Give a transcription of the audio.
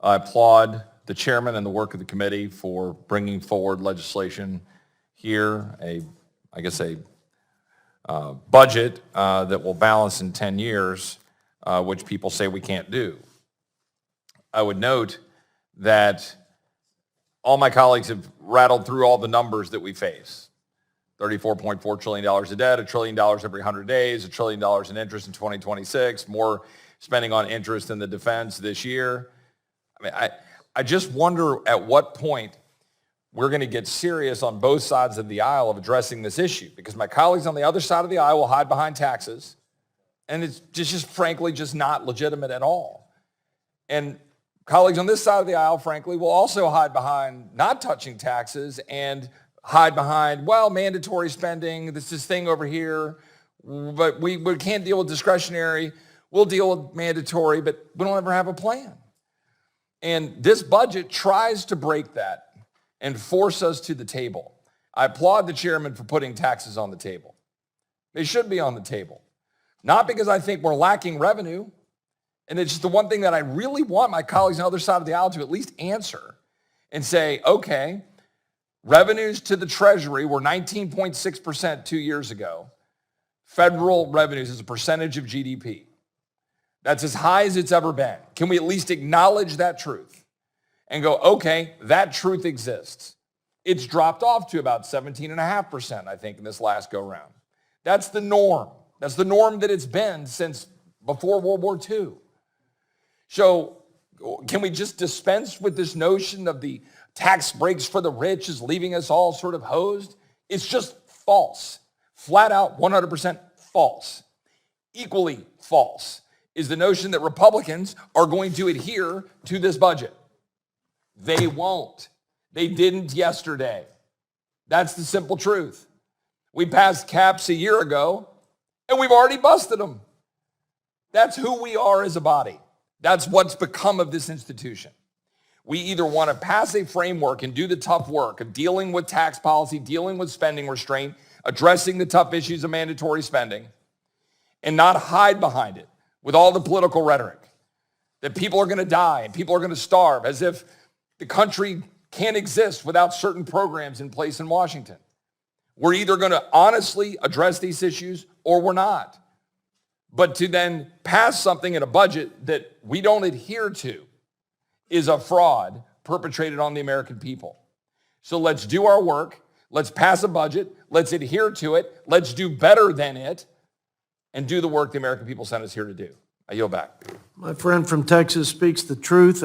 I applaud the chairman and the work of the committee for bringing forward legislation here, a budget that will balance in 10 years, which people say we can't do. I would note that all my colleagues have rattled through all the numbers that we face. $34.4 trillion of debt, $1 trillion every 100 days, $1 trillion in interest in 2026, more spending on interest in the defense this year. I mean, I just wonder at what point we're going to get serious on both sides of the aisle of addressing this issue, because my colleagues on the other side of the aisle will hide behind taxes, and it's just frankly just not legitimate at all. And colleagues on this side of the aisle, frankly, will also hide behind not touching taxes and hide behind, well, mandatory spending, this thing over here, but we can't deal with discretionary. We'll deal with mandatory, but we don't ever have a plan. And this budget tries to break that and force us to the table. I applaud the chairman for putting taxes on the table. They should be on the table. Not because I think we're lacking revenue, and it's just the one thing that I really want my colleagues on the other side of the aisle to at least answer and say, okay, revenues to the Treasury were 19.6% 2 years ago. Federal revenues as a percentage of GDP. That's as high as it's ever been. Can we at least acknowledge that truth and go, okay, that truth exists. It's dropped off to about 17.5%, I think, in this last go round. That's the norm. That's the norm that it's been since before World War II. So can we just dispense with this notion of the tax breaks for the rich is leaving us all sort of hosed? It's just false. Flat out 100% false. Equally false is the notion that Republicans are going to adhere to this budget. They won't. They didn't yesterday. That's the simple truth. We passed caps a year ago, and we've already busted them. That's who we are as a body. That's what's become of this institution. We either want to pass a framework and do the tough work of dealing with tax policy, dealing with spending restraint, addressing the tough issues of mandatory spending, and not hide behind it with all the political rhetoric that people are going to die and people are going to starve, as if the country can't exist without certain programs in place in Washington. We're either going to honestly address these issues or we're not. But to then pass something in a budget that we don't adhere to is a fraud perpetrated on the American people. So let's do our work. Let's pass a budget. Let's adhere to it. Let's do better than it and do the work the American people sent us here to do. I yield back. My friend from Texas speaks the truth.